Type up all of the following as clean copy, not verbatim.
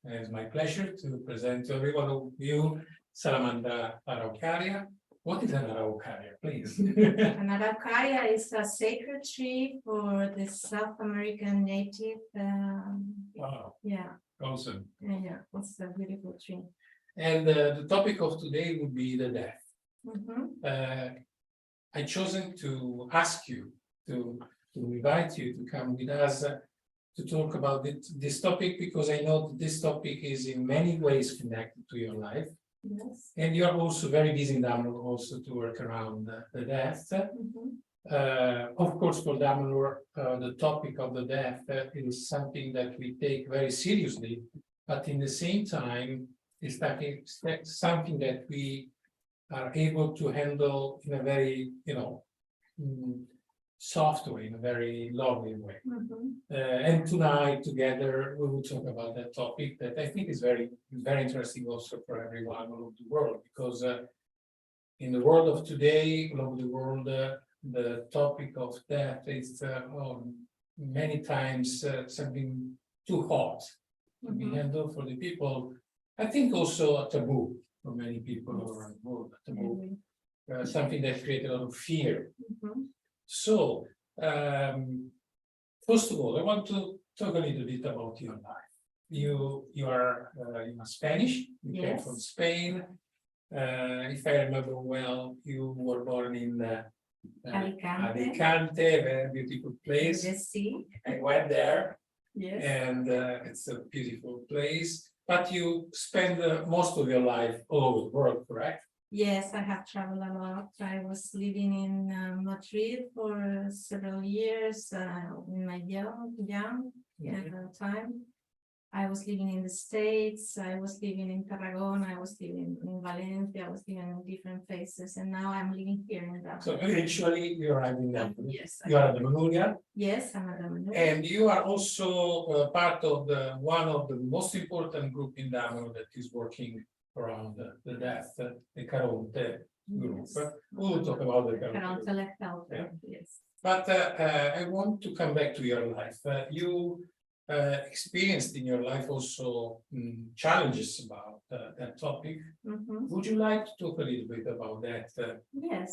and it's my pleasure to present to every one of you Salamandra araucaria. What is an araucaria, please? An araucaria is a sacred tree for the South American native. Wow, Yeah, awesome. yeah, it's a beautiful tree. And the topic of today would be the death. Mhm. I chosen to ask you to invite you to come with us to talk about this topic because I know that this topic is in many ways connected to your life. Yes. And you are also very busy in Damanhur also to work around the death. Mhm. Of course, for Damanhur, the topic of the death is something that we take very seriously, but in the same time, it's something that we are able to handle in a very, soft way, in a very lovely way. Mhm. And tonight, together, we will talk about that topic that I think is very, very interesting also for everyone all over the world, because in the world of today, all over the world, the topic of death is many times something too hot to be Mhm. handled for the people. I think also a taboo for many people around the world, a taboo, Really. something that creates a lot of fear. Mhm. So, first of all, I want to talk a little bit about your life. You are Spanish. You came Yes. from Spain. If I remember well, you were born in Alicante, a very beautiful place. The sea. I went there, Yes. and it's a beautiful place. But you spend most of your life all over the world, correct? Yes, I have traveled a lot. I was living in Madrid for several years in my young time. I was living in the States. I was living in Tarragona. I was living in Valencia. I was living in different places, and now I'm living here in Damanhur. So eventually you arrived in Damanhur. Yes. You are a Damanhurian. Yes, I'm a Damanhur. And you are also part of one of the most important group in Damanhur that is working around the death, the Caronte group. Yes. We will talk about the Caronte Around group. Telefeld, Yeah. yes. But I want to come back to your life. You experienced in your life also challenges about that topic. Mhm. Would you like to talk a little bit about that? Yes.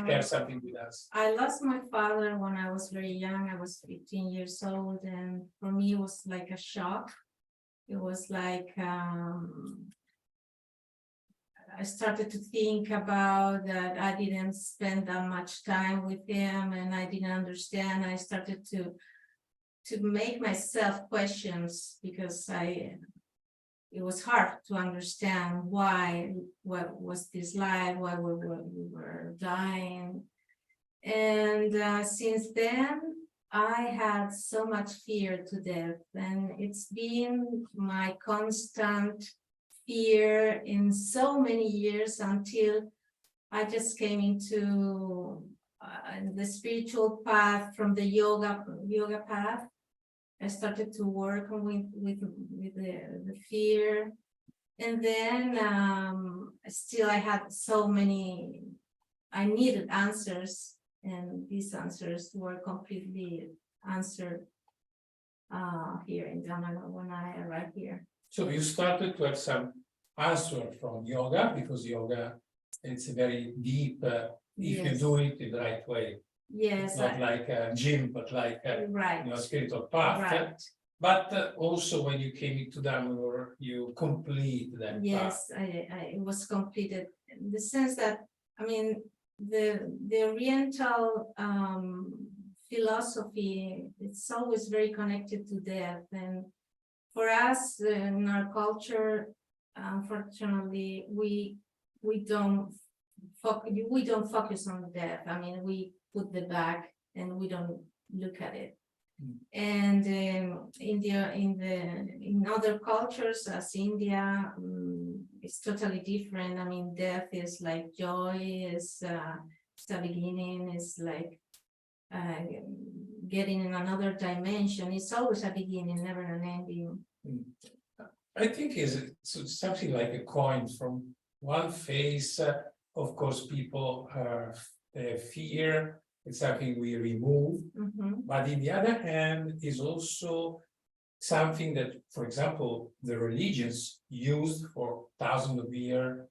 Share something with us. I lost my father when I was very young. I was 15 years old, and for me it was like a shock. It was like I started to think about that I didn't spend that much time with him, and I didn't understand. I started to make myself questions because it was hard to understand what was this life, why we were dying. And since then, I had so much fear to death, and it's been my constant fear in so many years until I just came into the spiritual path from the yoga path. I started to work with the fear, and then still I had so many. I needed answers, and these answers were completely answered here in Damanhur when I arrived here. So you started to have some answer from yoga, because yoga, it's a very deep, if you Yes. do it in the right way. Yes, Not like a gym, but like a right, spiritual path. right. But also when you came into Damanhur, you complete that path. Yes, it was completed in the sense that, I mean, the Oriental philosophy, it's always very connected to death, and for us in our culture, unfortunately, we don't focus on death. I mean, we put the back and we don't look at it. And in other cultures, as India, it's totally different. I mean, death is like joy, it's the beginning, it's like getting in another dimension. It's always a beginning, never an ending. I think it's something like a coin. From one face, of course, people fear. It's something we remove, but in the other hand is also something that, for example, the religions used for thousands of years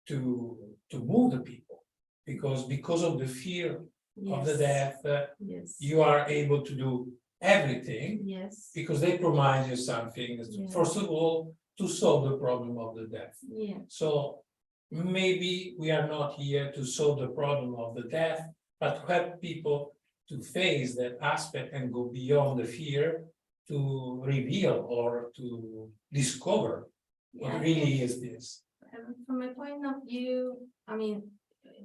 to move the people, because of the fear of the Yes, death, yes, you are able to do everything yes, because they promise you something. Yeah. First of all, to solve the problem of the death. yeah, So maybe we are not here to solve the problem of the death, but to help people to face that aspect and go beyond the fear, to reveal or to discover yeah. what really is this. From my point of view, I mean,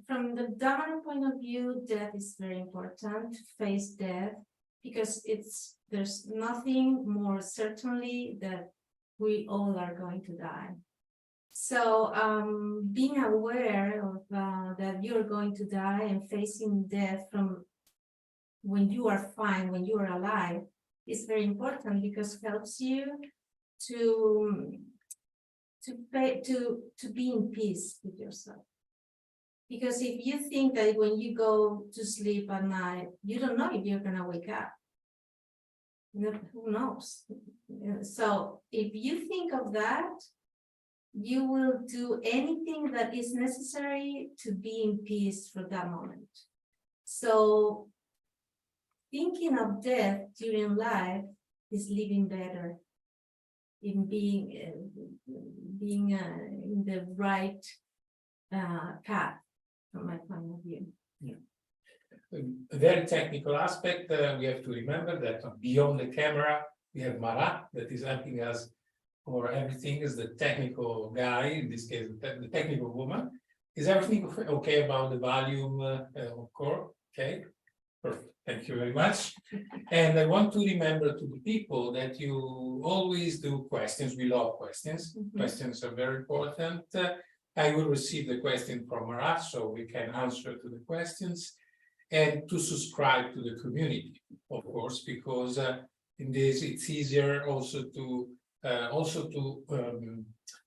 from the Damanhur point of view, death is very important to face death because there's nothing more certainly that we all are going to die. So being aware of that you're going to die and facing death from when you are fine, when you are alive, is very important because it helps you to be in peace with yourself. Because if you think that when you go to sleep at night, you don't know if you're gonna wake up. Who knows? So if you think of that, you will do anything that is necessary to be in peace for that moment. So thinking of death during life is living better, in being in the right path, from my point of view. A very technical aspect, we have to remember that beyond the camera, we have Mara that is helping us for everything, is the technical guy, in this case, the technical woman. Is everything okay about the volume, of course? Okay, perfect, thank you very much. And I want to remember to the people that you always do questions. We love questions. Questions are very important. I will receive the question from Mara, so we can answer to the questions. And to subscribe to the community, of course, because in this it's easier also to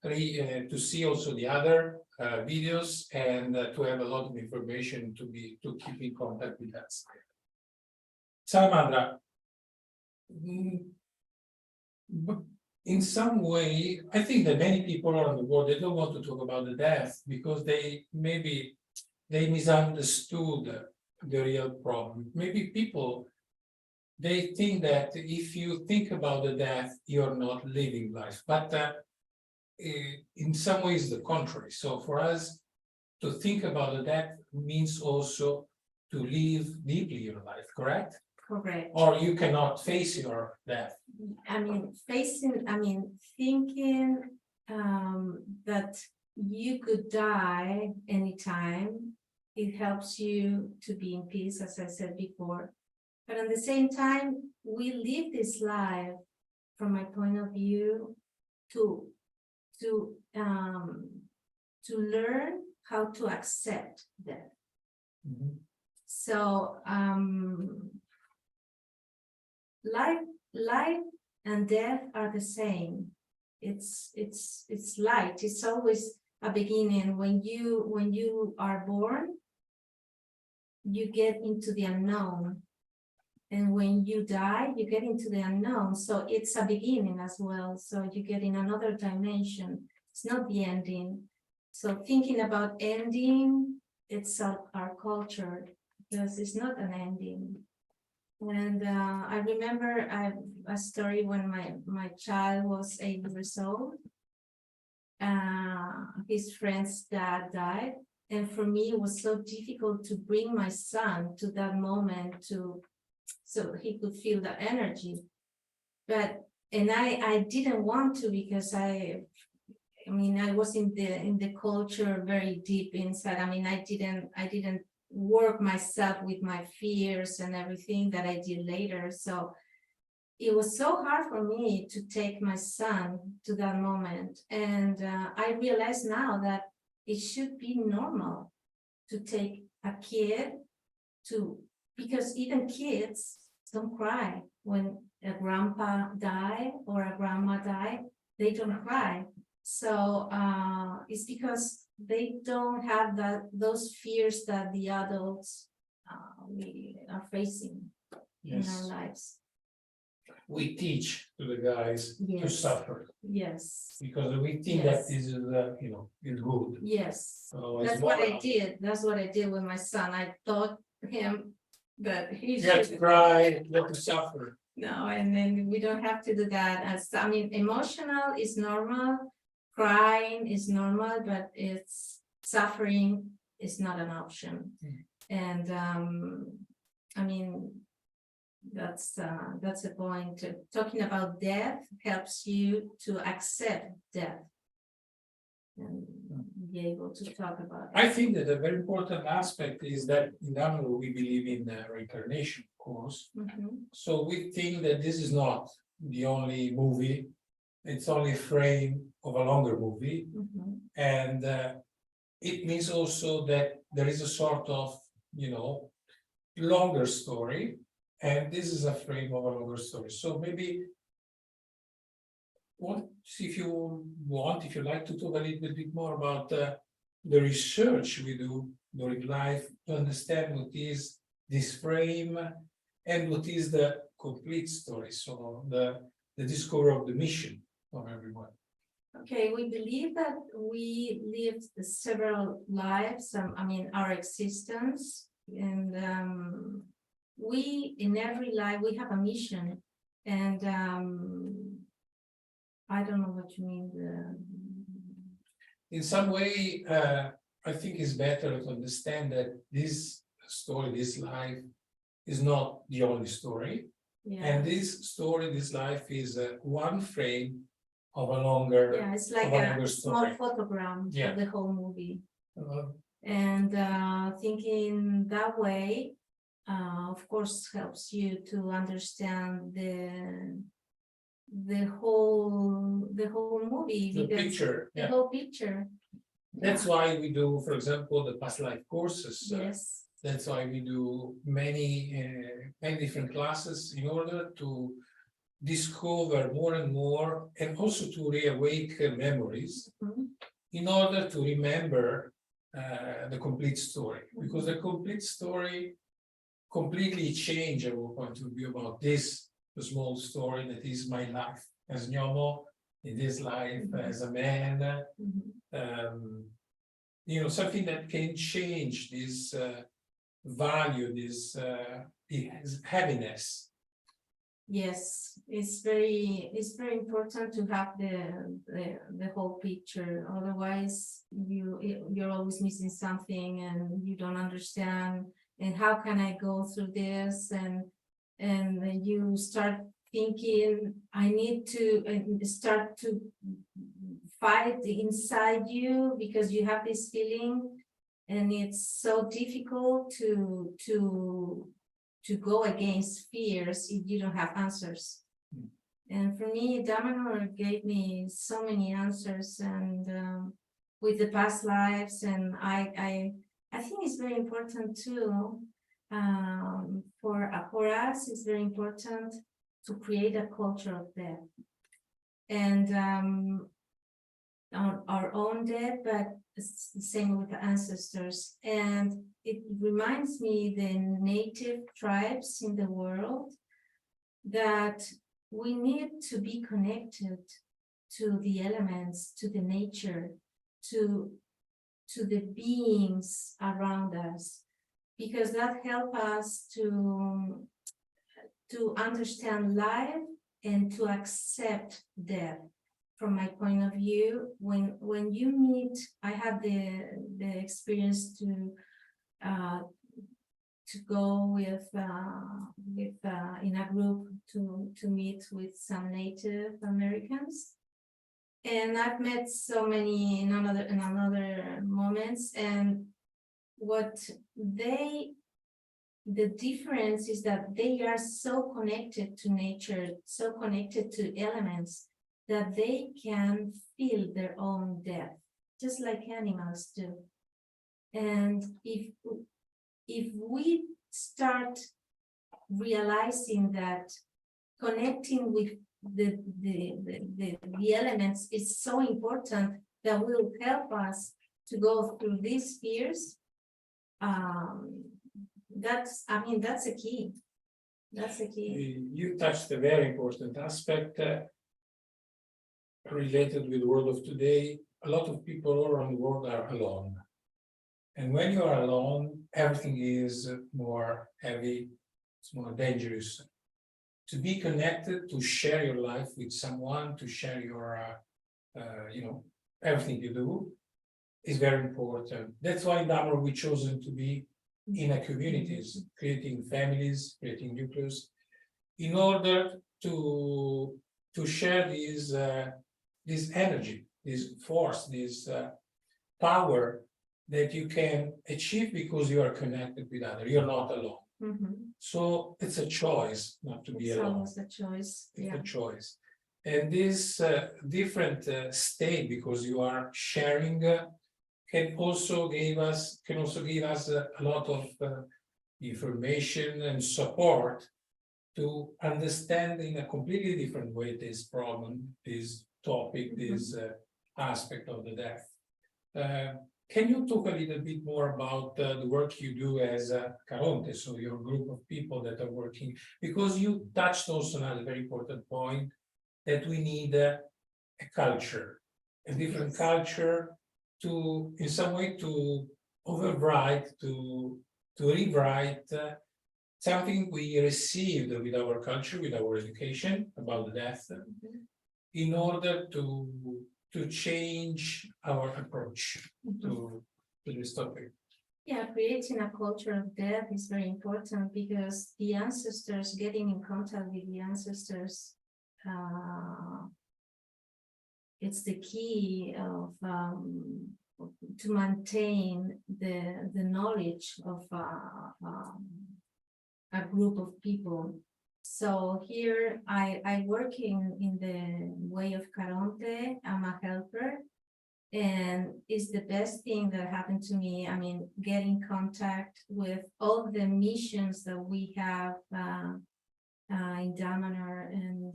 to see also the other videos and to have a lot of information to keep in contact with us. Salamandra, in some way, I think that many people around the world, they don't want to talk about the death because they misunderstood the real problem. Maybe people, they think that if you think about the death, you're not living life, but in some ways the contrary. So for us to think about the death means also to live deeply your life, correct? Correct. Or you cannot face your death. I mean, thinking that you could die anytime, it helps you to be in peace, as I said before. But at the same time, we live this life, from my point of view, to learn how to accept death. So life and death are the same. It's light. It's always a beginning. When you are born, you get into the unknown, and when you die, you get into the unknown. So it's a beginning as well. So you get in another dimension. It's not the ending. So thinking about ending, it's our culture, because it's not an ending. And I remember a story when my child was 8 years old. His friend's dad died. And for me, it was so difficult to bring my son to that moment so he could feel the energy. And I didn't want to, because I was in the culture very deep inside. I mean, I didn't work myself with my fears and everything that I did later. So it was so hard for me to take my son to that moment. And I realize now that it should be normal to take a kid because even kids don't cry when a grandpa die or a grandma die. They don't cry. So it's because they don't have those fears that the adults we are facing in our lives. we teach to the guys to Yes. suffer Yes, because we think Yes. that this is, is good. yes. So it's That's what I moral. did. That's what I did with my son. I taught him that he You have should. to cry, you have to suffer. No, and then we don't have to do that. I mean, emotional is normal, crying is normal, but it's suffering is not an option. Mm. And I mean, that's the point. Talking about death helps you to accept death and be able to talk about it. I think that a very important aspect is that in Damanhur we believe in reincarnation, of course. Mhm. So we think that this is not the only movie, it's only a frame of a longer movie. Mhm. And it means also that there is a sort of, longer story. And this is a frame of a longer story. So maybe if you like to talk a little bit more about the research we do during life to understand what is this frame and what is the complete story. So the discovery of the mission of everyone. Okay, we believe that we lived several lives, I mean, our existence, and we, in every life, we have a mission, and I don't know what you mean. In some way, I think it's better to understand that this story, this life, is not the only story. Yeah, And this story, this life is one frame of a longer. yeah, it's like of a a longer small story. photogram Yeah. of the whole movie. Uh, And thinking that way, of course, helps you to understand the whole movie. The because picture, The yeah. whole picture, That's why we do, for example, the past life courses. yes. That's why we do many different classes in order to discover more and more, and also to reawaken memories Mhm. in order to remember the complete story, because the complete story completely changed our point of view about this small story that is my life as Gnomo, in this life as a man. Mhm. Something that can change this value, this heaviness. Yes, it's very important to have the whole picture. Otherwise, you're always missing something and you don't understand. And how can I go through this? And then you start thinking, I need to start to fight inside you because you have this feeling, and it's so difficult to go against fears if you don't have answers. Mm. And for me, Damanhur gave me so many answers, and with the past lives, and I think it's very important too. For us, it's very important to create a culture of death, and our own death, but it's the same with the ancestors. And it reminds me the native tribes in the world that we need to be connected to the elements, to the nature, to the beings around us, because that helps us to understand life and to accept death. From my point of view, when you meet, I had the experience to go with in a group to meet with some Native Americans, and I've met so many in another moments, and the difference is that they are so connected to nature, so connected to elements, that they can feel their own death, just like animals do. And if we start realizing that connecting with the elements is so important, that will help us to go through these fears, that's a key. That's the key. You touched a very important aspect related with the world of today. A lot of people all around the world are alone. And when you are alone, everything is more heavy, it's more dangerous. To be connected, to share your life with someone, to share your, everything you do is very important. That's why in Damanhur we chosen to be in a communities, creating families, creating nucleus, in order to share this energy, this force, this power that you can achieve because you are connected with others. You're not alone. So it's a choice not to be It's alone. almost a choice. It's Yeah. a choice. And this different state, because you are sharing, can also give us a lot of information and support to understand in a completely different way this problem, this topic, this aspect of the death. Can you talk a little bit more about the work you do as Caronte, so your group of people that are working, because you touched also on a very important point that we need a culture, a different culture to, in some way, to override, to rewrite something we received with our culture, with our education about the death, in order to change our approach to this topic. Yeah, creating a culture of death is very important because the ancestors, getting in contact with the ancestors, it's the key of to maintain the knowledge of a group of people. So here I work in the way of Caronte. I'm a helper, and it's the best thing that happened to me. I mean, get in contact with all the missions that we have in Damanhur, and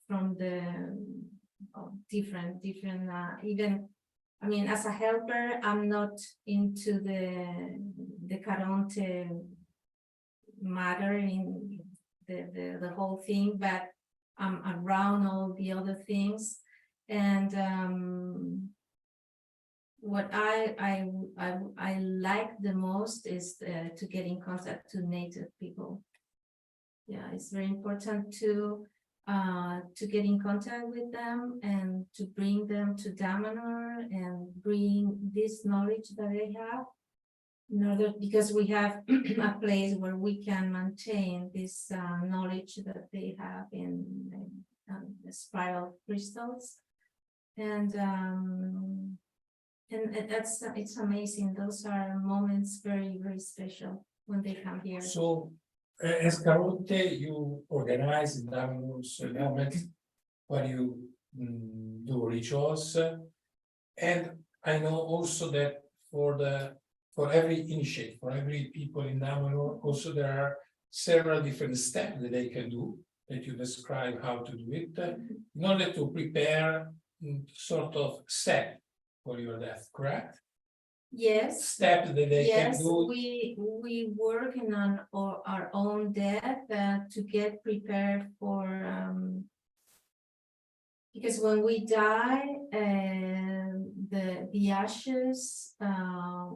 from the different even, I mean, as a helper, I'm not into the Caronte matter in the whole thing, but I'm around all the other things. And what I like the most is to get in contact to native people. Yeah, it's very important to get in contact with them and to bring them to Damanhur and bring this knowledge that they have, in order, because we have a place where we can maintain this knowledge that they have in the spiral crystals. And it's amazing. Those are moments very, very special when they come here. So as Caronte, you organize in Damanhur's moment when you do rituals, and I know also that for every initiate, for every people in Damanhur, also there are several different steps that they can do, that you describe how to do it, in order to prepare sort of set for your death, correct? Yes. Steps that they can Yes, do. we working on our own death to get prepared for because when we die, the ashes,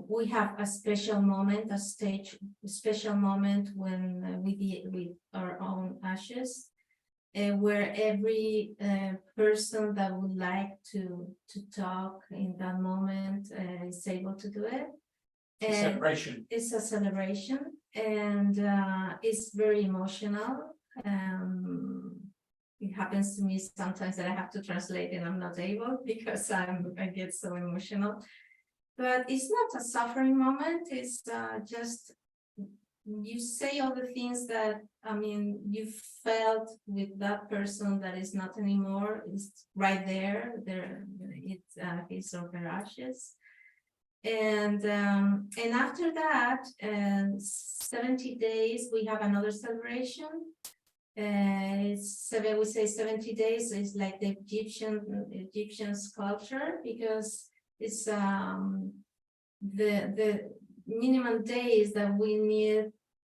we have a special moment, a special moment when we deal with our own ashes, where every person that would like to talk in that moment is able to do it. And Celebration. it's a celebration, and it's very emotional. It happens to me sometimes that I have to translate and I'm not able because I get so emotional. But it's not a suffering moment. It's just you say all the things that, I mean, you felt with that person that is not anymore. It's right there. It's his or her ashes. And after that, 70 days, we have another celebration. We say 70 days is like the Egyptian sculpture, because it's the minimum days that we need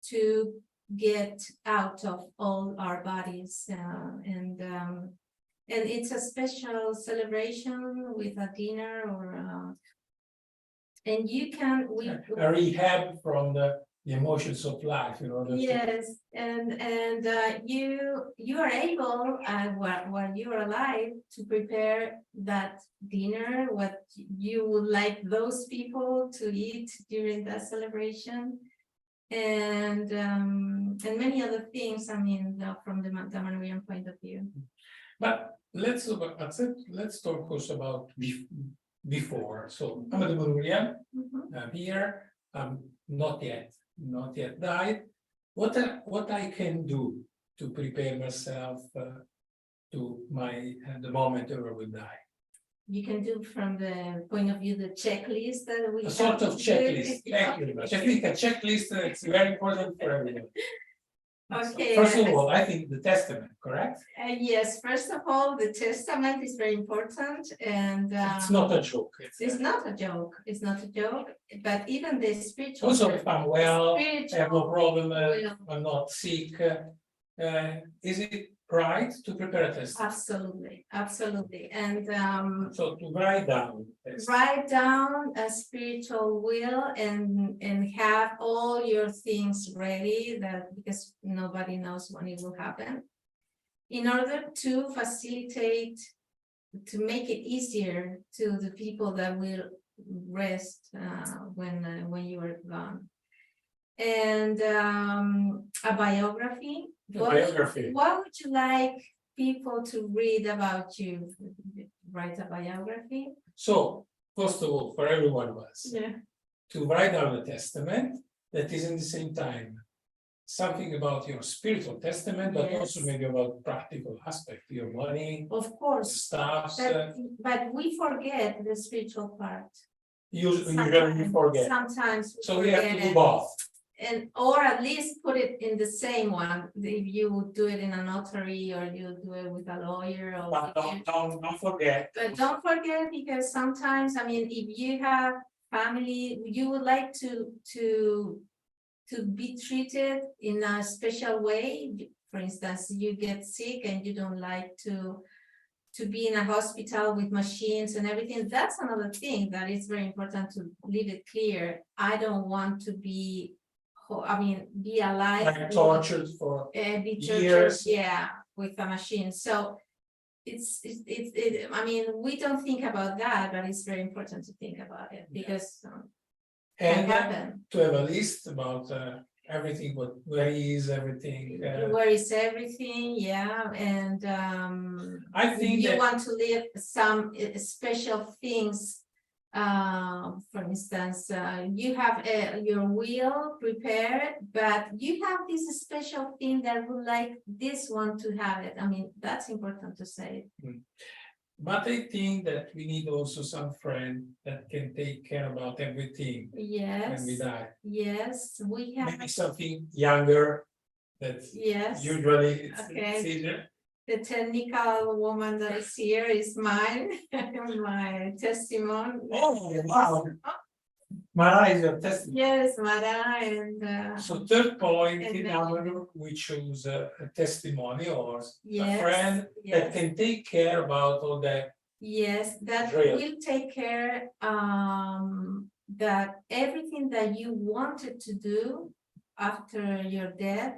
to get out of all our bodies, and it's a special celebration with a dinner or and you can a rehab from the emotions of life, you know. yes, and you are able while you are alive to prepare that dinner, what you would like those people to eat during that celebration, and many other things. I mean, from the Damanhurian point of view. But let's talk also about before. So I'm a Damanhurian. I'm here. I'm not yet died. What I can do to prepare myself to the moment I will die. You can do from the point of view the checklist that we A sort of checklist. Thank you very much. I think a checklist is very important for everyone. Okay. So first of all, I think the testament, correct? Yes, first of all, the testament is very important, and it's not a joke. It's not a joke. It's not a joke. But even the spiritual. Also, if I'm well, I have no problem. I'm not sick. Is it right to prepare a testament? Absolutely, absolutely, and so to write down a spiritual will and have all your things ready, that because nobody knows when it will happen, in order to facilitate, to make it easier to the people that will rest when you are gone. And a biography. What would you like people to read about you? Write a biography. So, first of all, for every one of us, to write down a testament that is in the same time something about your spiritual testament, but also maybe about practical aspect, your money, of course, stuff. But we forget the spiritual part. Usually we forget. Sometimes. So we have to do both. And or at least put it in the same one. If you do it in a notary or you do it with a lawyer, or but don't forget. But don't forget, because sometimes, I mean, if you have family, you would like to be treated in a special way. For instance, you get sick and you don't like to be in a hospital with machines and everything. That's another thing that is very important to leave it clear. I don't want to be, I mean, be alive, like tortured for be years. Yeah, with a machine. So I mean, we don't think about that, but it's very important to think about it, because and to have a list about everything, where is everything, where is everything, and I think you want to leave some special things. For instance, you have your will prepared, but you have this special thing that would like this one to have it. I mean, that's important to say. But I think that we need also some friend that can take care about everything. Yes. When we die. Yes, we have. Maybe something younger that usually it's easier. The technical woman that is here is mine, my testimony. Oh, wow. Mara is your testimony. Yes, Mara, and so third point, in Damanhur, we choose a testimony or a friend that can take care about all that. Yes, that will take care that everything that you wanted to do after your death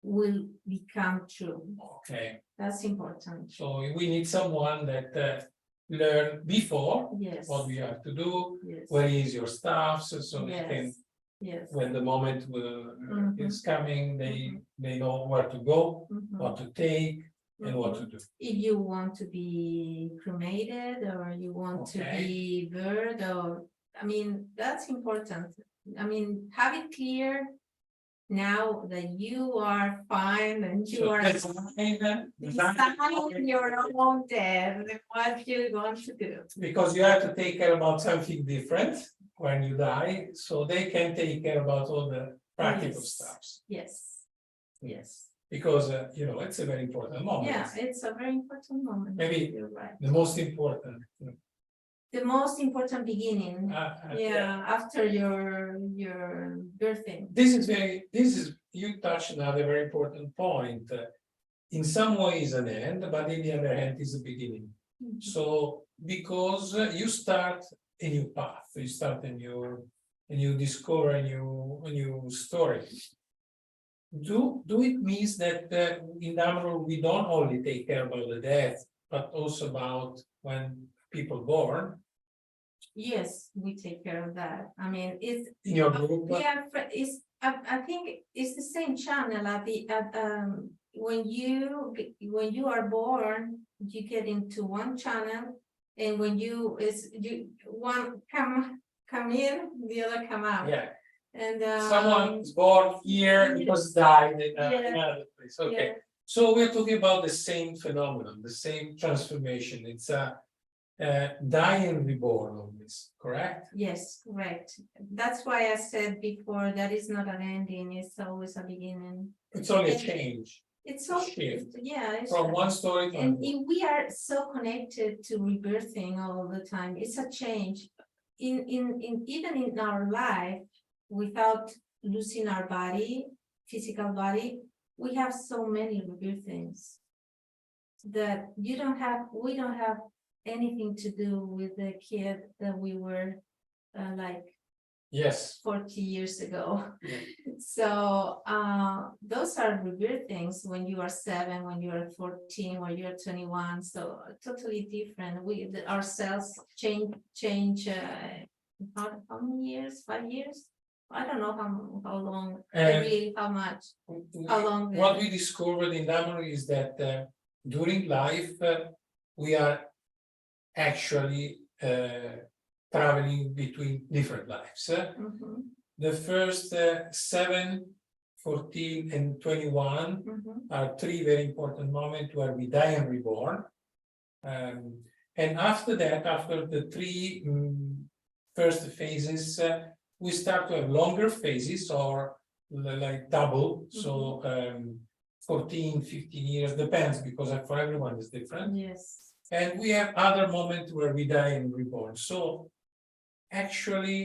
will become true. Okay. That's important. So we need someone that learn before what we have to do, where is your stuff, so they can, when the moment is coming, they know where to go, what to take, and what to do. If you want to be cremated, or you want to be buried, or I mean, that's important. I mean, have it clear now that you are fine and you are designing your own death, what you're going to do. Because you have to take care about something different when you die, so they can take care about all the practical stuff. Yes. Because it's a very important moment. Yeah, it's a very important moment. Maybe you're right. The most important. the most important beginning. Yeah. After your birthing. You touched another very important point. In some ways an end, but in the other hand is a beginning. So because you start a new path, you start and you discover a new story. Do it means that in Damanhur we don't only take care about the death, but also about when people born? Yes, we take care of that. I mean, it's In your group? yeah, it's I think it's the same channel when you are born, you get into one channel, and when you one come in, the other come out. Yeah. And Someone is born here because died in Yeah. another place. Okay. Yeah. So we're talking about the same phenomenon, the same transformation. It's a die and reborn on this, correct? Yes, correct. That's why I said before that is not an ending, it's always a beginning. It's only a change It's so, shift yeah. It's from one story to And another. we are so connected to rebirthing all the time. It's a change. In even in our life, without losing our body, physical body, we have so many rebirthings that we don't have anything to do with the kid that we were like Yes. 40 years ago. Yeah. So those are rebirth things when you are 7, when you are 14, when you are 21. So totally different. Our cells change. How many years? 5 years? I don't know how long. Really, how much? How long? What we discovered in Damanhur is that during life we are actually traveling between different lives. The first 7, 14, and 21 are 3 very important moments where we die and reborn. And after that, after the 3 first phases, we start to have longer phases or like double. So 14, 15 years, depends, because for everyone is different. Yes. And we have other moments where we die and reborn. So actually,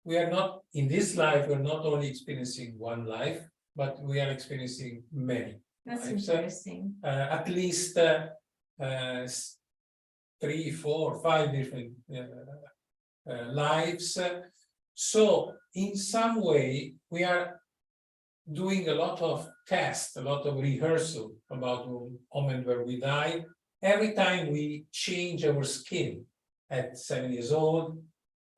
we are not, in this life, we're not only experiencing one life, but we are experiencing many. That's lives. interesting. At least 3, 4, 5 different lives. So in some way, we are doing a lot of tests, a lot of rehearsal about the moment where we die. Every time we change our skin at 7 years old,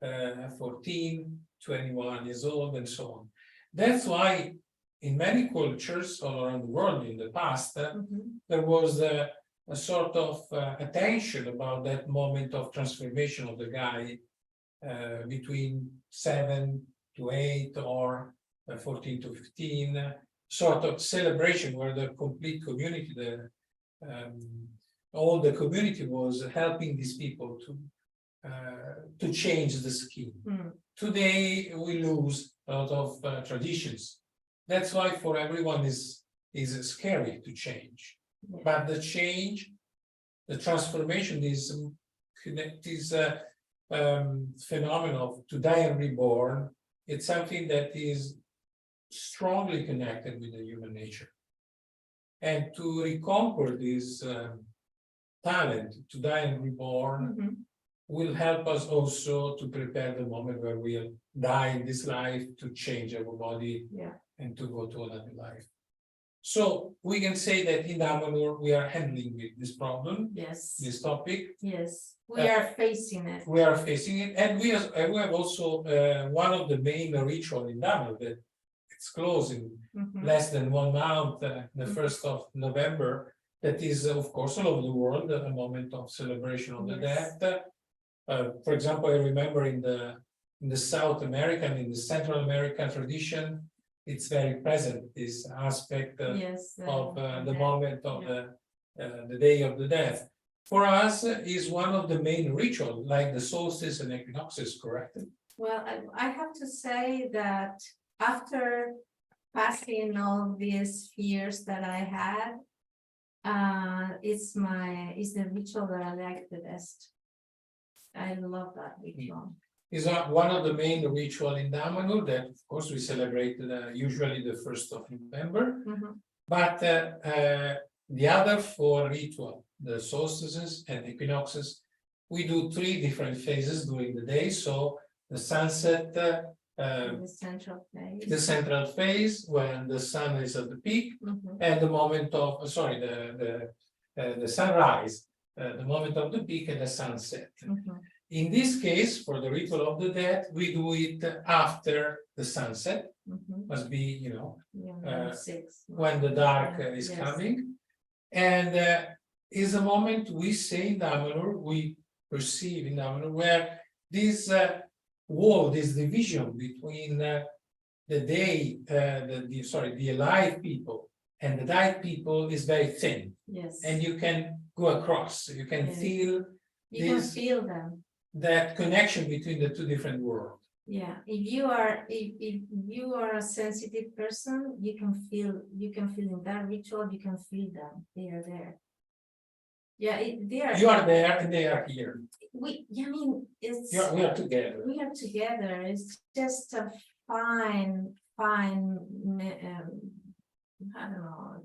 14, 21 years old, and so on. That's why in many cultures all around the world in the past, there was a sort of attention about that moment of transformation of the guy between 7 to 8 or 14 to 15, sort of celebration where the complete community, all the community was helping these people to change the skin. Today we lose a lot of traditions. That's why for everyone is scary to change. But the change, the transformation, this phenomenon to die and reborn, it's something that is strongly connected with the human nature. And to reconquer this talent to die and reborn will help us also to prepare the moment where we'll die in this life, to change our body and to go to another life. So we can say that in Damanhur we are handling with this problem, this topic. Yes, we are facing it. We are facing it, and we have also one of the main ritual in Damanhur that it's closing less than 1 month, the 1st of November. That is, of course, all over the world, a moment of celebration of the death. For example, I remember in the South American, in the Central American tradition, it's very present, this aspect of the moment of the day of the death. For us, is one of the main rituals, like the solstice and equinoxes, correct? Well, I have to say that after passing all these fears that I had, it's the ritual that I like the best. I love that ritual. Is one of the main ritual in Damanhur that, of course, we celebrate usually the 1st of November. But the other 4 ritual, the solstices and equinoxes, we do 3 different phases during the day. So the sunset, The central phase. the central phase when the sun is at the peak, and the moment of the sunrise, the moment of the peak and the sunset. In this case, for the ritual of the dead, we do it after the sunset. Must be, when the dark is coming, and is a moment we say in Damanhur, we perceive in Damanhur, where this wall, this division between the day, the alive people and the died people is very thin. Yes. And you can go across, you can feel You can feel them. that connection between the 2 different worlds. Yeah, if you are a sensitive person, you can feel in that ritual, you can feel them. They are there. Yeah, they are. You are there and they are here. It's We are together. We are together. It's just a fine, I don't know,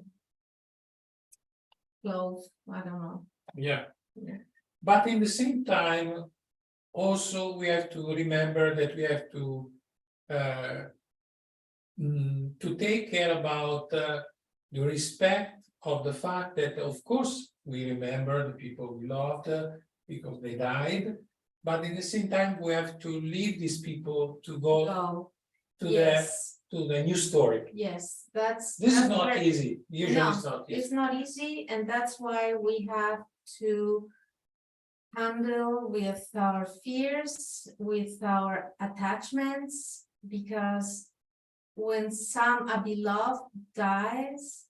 close. I don't know. Yeah. But in the same time, also we have to remember that we have to take care about the respect of the fact that, of course, we remember the people we loved because they died, but in the same time we have to leave these people to go to the new story. Yes, this is not easy. Usually no, it's not easy. It's not easy, and that's why we have to handle with our fears, with our attachments, because when a beloved dies,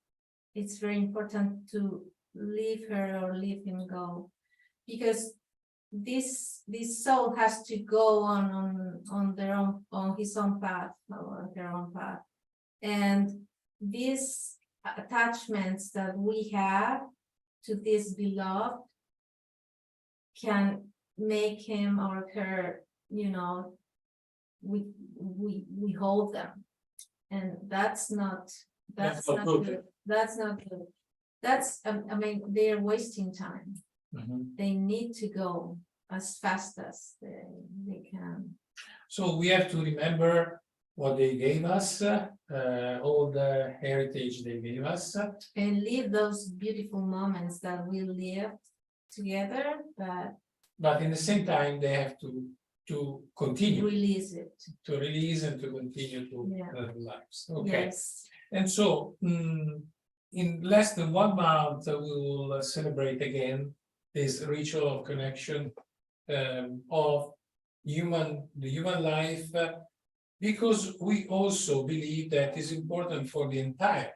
it's very important to leave her or leave him go, because this soul has to go on his own path or her own path, and these attachments that we have to this beloved can make him or her, we hold them, and that's not good. That's not good. That's they are wasting time. They need to go as fast as they can. So we have to remember what they gave us, all the heritage they gave us, and live those beautiful moments that we lived together, but in the same time they have to continue, release it, to release and to continue to live lives. Okay. Yes. And so in less than 1 month we will celebrate again this ritual of connection of the human life, because we also believe that it's important for the entire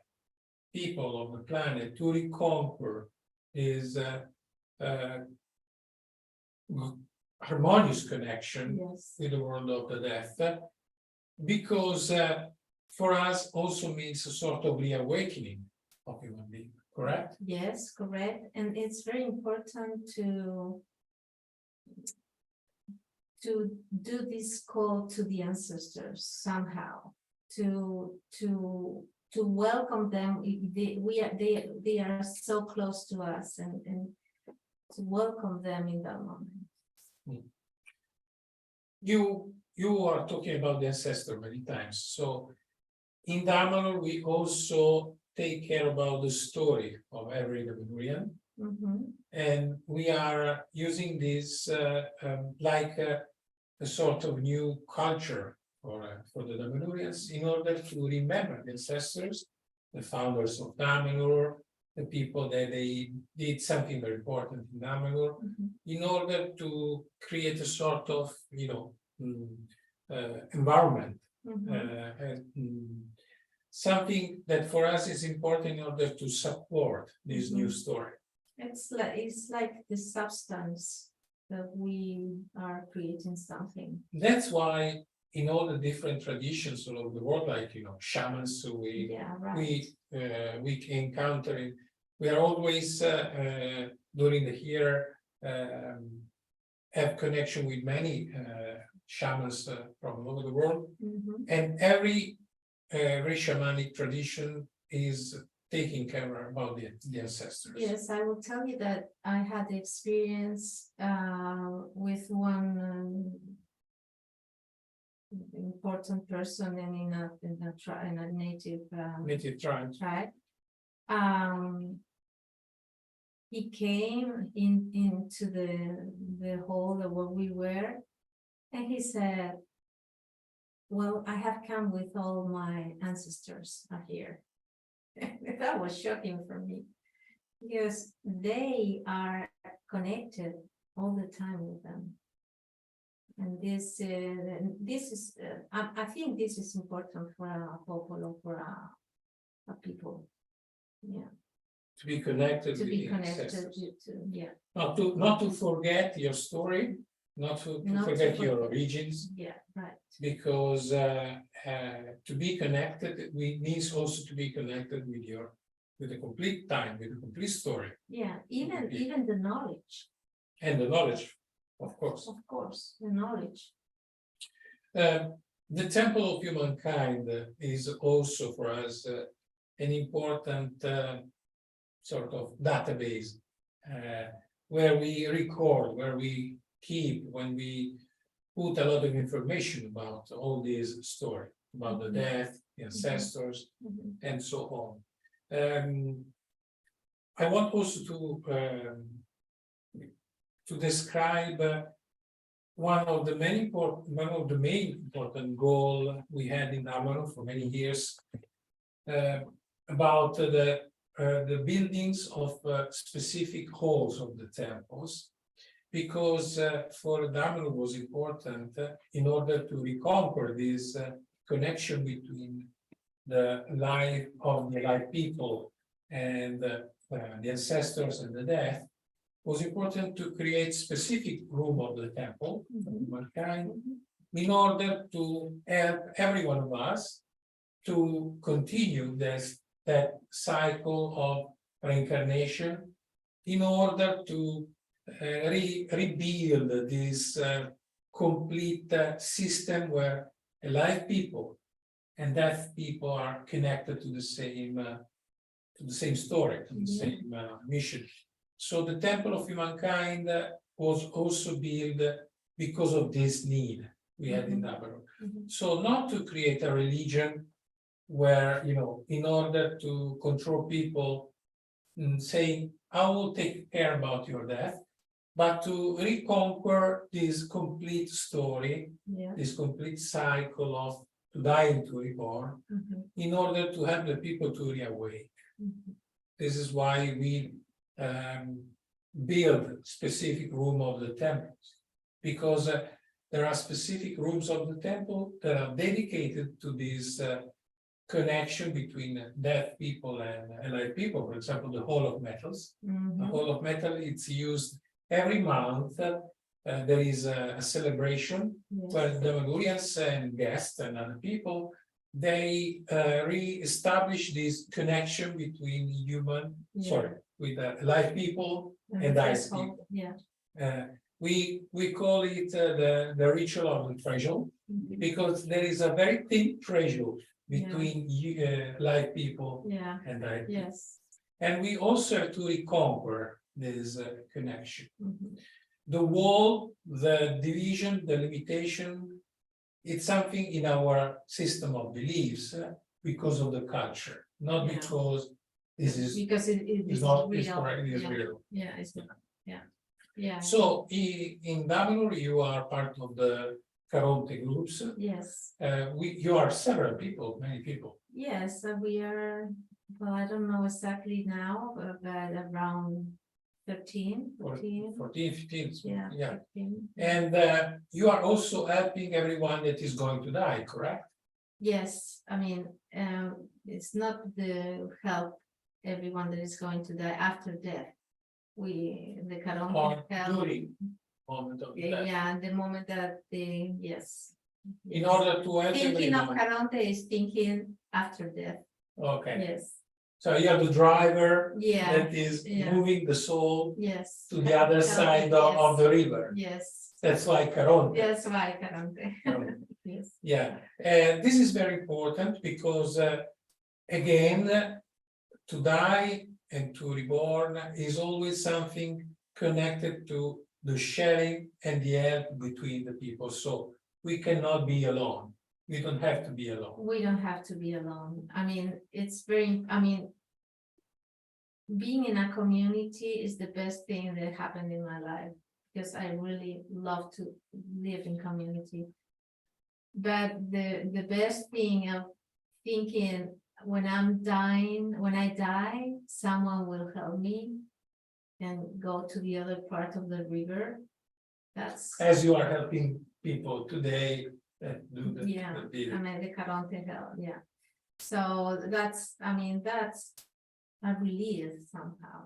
people of the planet to reconquer this harmonious connection with the world of the death, because for us also means a sort of reawakening of human being, correct? Yes, correct. And it's very important to do this call to the ancestors somehow, to welcome them. They are so close to us, and to welcome them in that moment. You are talking about the ancestor many times. So in Damanhur, we also take care about the story of every Damanhurian. And we are using this like a sort of new culture for the Damanhurians in order to remember the ancestors, the founders of Damanhur, the people that they did something very important in Damanhur, in order to create a sort of environment, something that for us is important in order to support this new story. It's like the substance that we are creating something. That's why in all the different traditions all over the world, like shamans, we encounter, we are always during the year have connection with many shamans from all over the world, Mhm. and every shamanic tradition is taking care about the ancestors. Yes, I will tell you that I had the experience with one important person and in a native Native tribes. tribe. He came into the hall where we were, and he said, "Well, I have come with all my ancestors are here." That was shocking for me, because they are connected all the time with them. And this is, I think this is important for a people, for a people. Yeah, To be connected to with be the connected ancestors. yeah, Not to forget your story, not to Not to forget your forget. origins, yeah, right. because to be connected, we needs also to be connected with the complete time, with the complete story, Yeah, even the knowledge, and the knowledge, of course. of course, the knowledge. The temple of humankind is also for us an important sort of database where we record, where we keep, when we put a lot of information about all these stories, about the death, the ancestors, Mhm. and so on. I want also to describe one of the main important goal we had in Damanhur for many years about the buildings of specific halls of the temples, because for Damanhur was important in order to reconquer this connection between the life of the life people and the ancestors and the death. Was important to create specific room of the temple of humankind in order to help every one of us to continue that cycle of reincarnation, in order to rebuild this complete system where alive people and deaf people are connected to the same story, to the same mission. So the temple of humankind was also built because of this need we had in Damanhur. So not to create a religion where, in order to control people, saying, I will take care about your death, but to reconquer this complete story, Yeah. this complete cycle of to die and to reborn, in order to help the people to reawake. This is why we build specific room of the temples, because there are specific rooms of the temple that are dedicated to this connection between deaf people and alive people. For example, the Hall of Metals. The Hall of Metal, it's used every month. There is a celebration where the Damanhurians and guests and other people, they re-establish this connection between with alive people and dead people. Yeah. We call it the ritual of the threshold, because there is a very thin threshold between live people and dead people. Yes. And we also have to reconquer this connection. The wall, the division, the limitation, it's something in our system of beliefs because of the culture, not because this is not real. correct, it is real. Yeah, it's not. Yeah. So in Damanhur, you are part of the Caronte groups. Yes. You are several people, many people. Yes, we are, well, I don't know exactly now, but around 13, 14. 14, 15. Yeah. 15. And you are also helping everyone that is going to die, correct? Yes, I mean, it's not the help everyone that is going to die after death. The Caronte help. During moment of death. Yeah, the moment that yes. In order to help Thinking of everyone. Caronte is thinking after death. Okay. Yes. So you have the driver Yeah, that is yeah. moving the soul yes. to the other side of the river. Yes, That's like Caronte. that's why Karante. Yes. Yeah, and this is very important because again, to die and to reborn is always something connected to the sharing and the help between the people. So we cannot be alone. We don't have to be alone. We don't have to be alone. I mean, it's very, I mean, being in a community is the best thing that happened in my life because I really love to live in community. But the best thing of thinking when I'm dying, when I die, someone will help me and go to the other part of the river. That's, As you are helping people today that do the, yeah, the deed. I mean, the Caronte help, yeah. So that's, I mean, that's a relief somehow.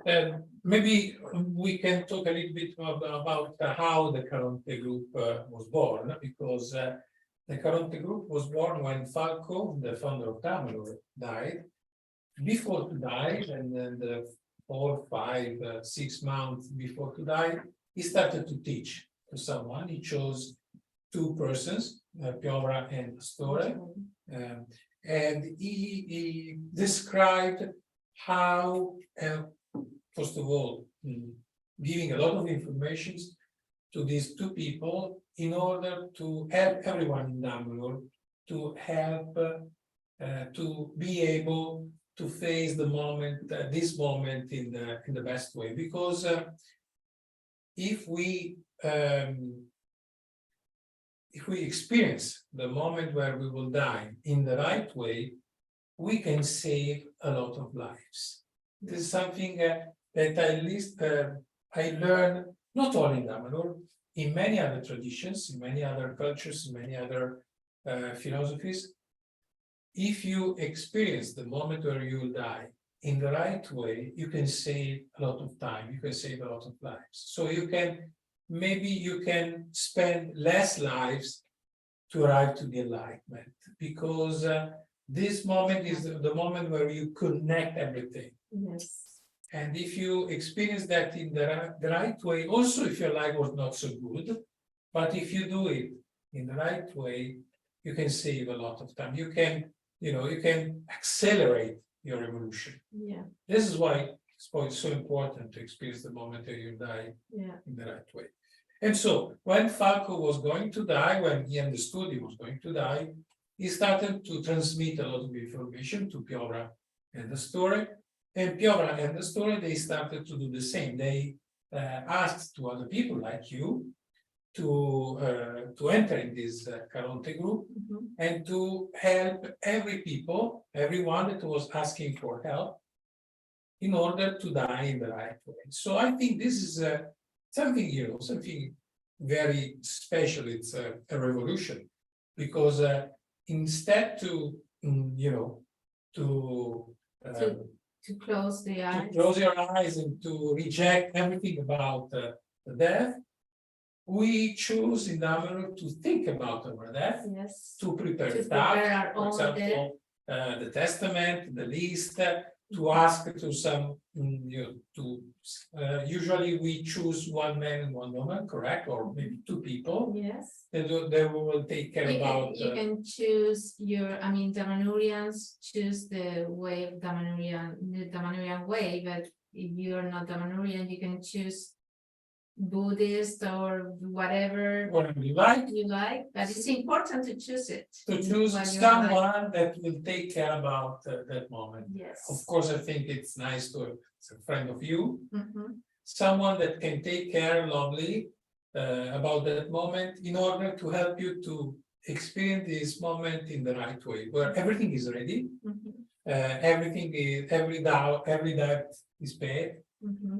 And maybe we can talk a little bit about how the Caronte group was born, because the Caronte group was born when Falco, the founder of Damanhur, died. Before to die, and then the 4, 5, 6 months before to die, he started to teach to someone. He chose 2 persons, Piovra and Astore, and he described how, first of all, giving a lot of information to these 2 people in order to help everyone in Damanhur to help to be able to face the moment, this moment in the best way. Because if we experience the moment where we will die in the right way, we can save a lot of lives. This is something that at least I learned not only in Damanhur, in many other traditions, in many other cultures, in many other philosophies. If you experience the moment where you will die in the right way, you can save a lot of time, you can save a lot of lives. So you can, maybe you can spend less lives to arrive to the enlightenment, because this moment is the moment where you connect everything. Yes. And if you experience that in the right way, also if your life was not so good, but if you do it in the right way, you can save a lot of time. You can, you can accelerate your evolution. Yeah. This is why it's so important to experience the moment that you die Yeah. in the right way. And so when Falco was going to die, when he understood he was going to die, he started to transmit a lot of information to Piovra and Astore. And Piovra and Astore, they started to do the same. They asked to other people like you to enter in this Caronte group and to help everyone that was asking for help in order to die in the right way. So I think this is something, something very special. It's a revolution, because instead to close the eyes, to close your eyes and to reject everything about the death, we choose in Damanhur to think about our death, yes, to prepare to stuff, prepare our for own example, the testament, the list, to ask to some, usually we choose 1 man and 1 woman, correct? Or maybe 2 people. yes. They will take care about. You can choose Damanhurians choose the way of the Damanhurian way, but if you're not Damanhurian, you can choose Buddhist or whatever you like. But it's important to choose it. To choose someone that will take care about that moment. Yes. Of course, I think it's nice to it's a friend of you, Mm-hmm. someone that can take care lovely about that moment in order to help you to experience this moment in the right way, where everything is ready, everything is every debt is paid.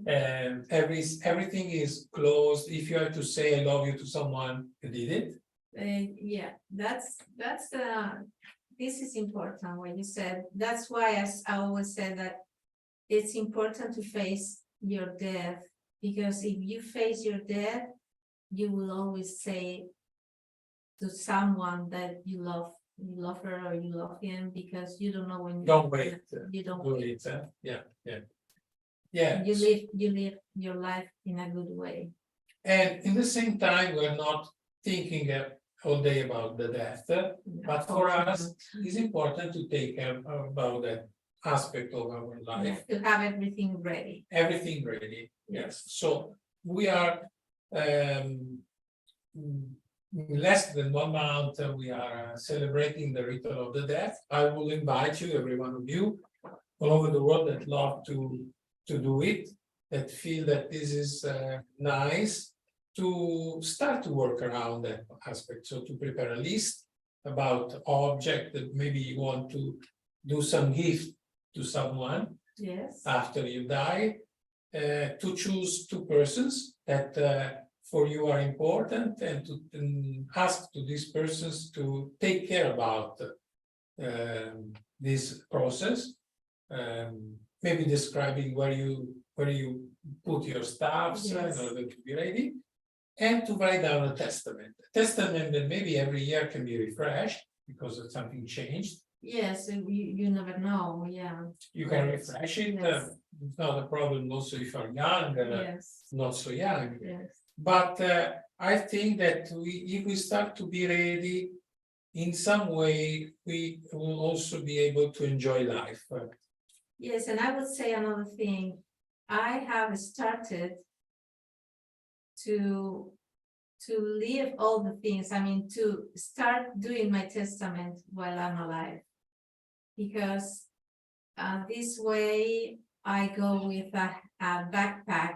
And everything is closed. If you have to say I love you to someone, you did it. Yeah, this is important what you said. That's why I always said that it's important to face your death, because if you face your death, you will always say to someone that you love you love her or you love him, because you don't know when. Don't wait. You don't Do wait. it, yeah. Yeah, You live your life in a good way. and in the same time, we're not thinking all day about the death, but for us, it's important to take care about that aspect of our life. To have everything ready. Everything ready, yes. So we are in less than 1 month, we are celebrating the return of the death. I will invite you, every one of you, all over the world that love to do it, that feel that this is nice, to start to work around that aspect. So to prepare a list about object that maybe you want to do some gift to someone. Yes. After you die, to choose 2 persons that for you are important, and to ask to these persons to take care about this process, maybe describing where you put your stuffs in order to be ready, and to write down a testament. A testament that maybe every year can be refreshed because something changed. Yes, you never know, yeah. You can refresh it. Yes. It's not a problem also if you're young, Yes, not so young. yes. But I think that if we start to be ready, in some way, we will also be able to enjoy life. Yes, and I would say another thing. I have started to leave all the things, I mean, to start doing my testament while I'm alive. Because this way I go with a backpack,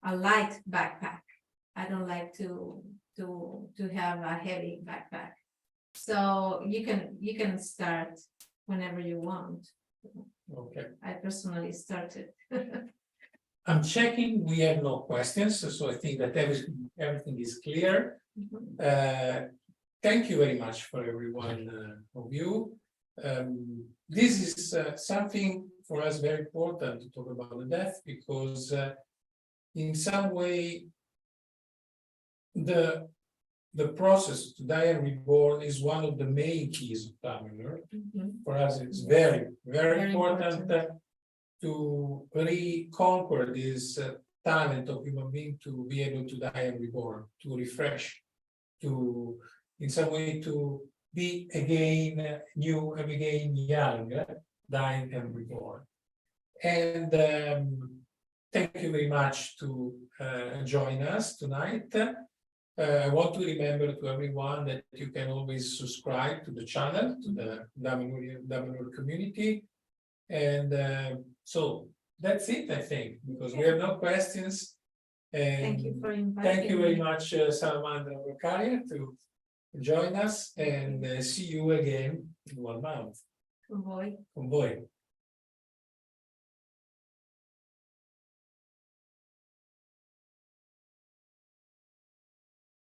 a light backpack. I don't like to have a heavy backpack. So you can start whenever you want. Okay. I personally started. I'm checking, we have no questions, so I think that everything is clear. Thank you very much for every one of you. This is something for us very important to talk about the death, because in some way the process to die and reborn is one of the main keys of Damanhur. For us, it's very, very important to reconquer this talent of human being to be able to die and reborn, to refresh, to in some way to be again new and again young, dying and reborn. And thank you very much to join us tonight. I want to remember to everyone that you can always subscribe to the channel, to the Damanhur community. And so that's it, I think, because we have no questions. And Thank you for inviting thank you very me. much, Salamandra Vacaria, to join us, and see you again in 1 month. Boy. Convoy.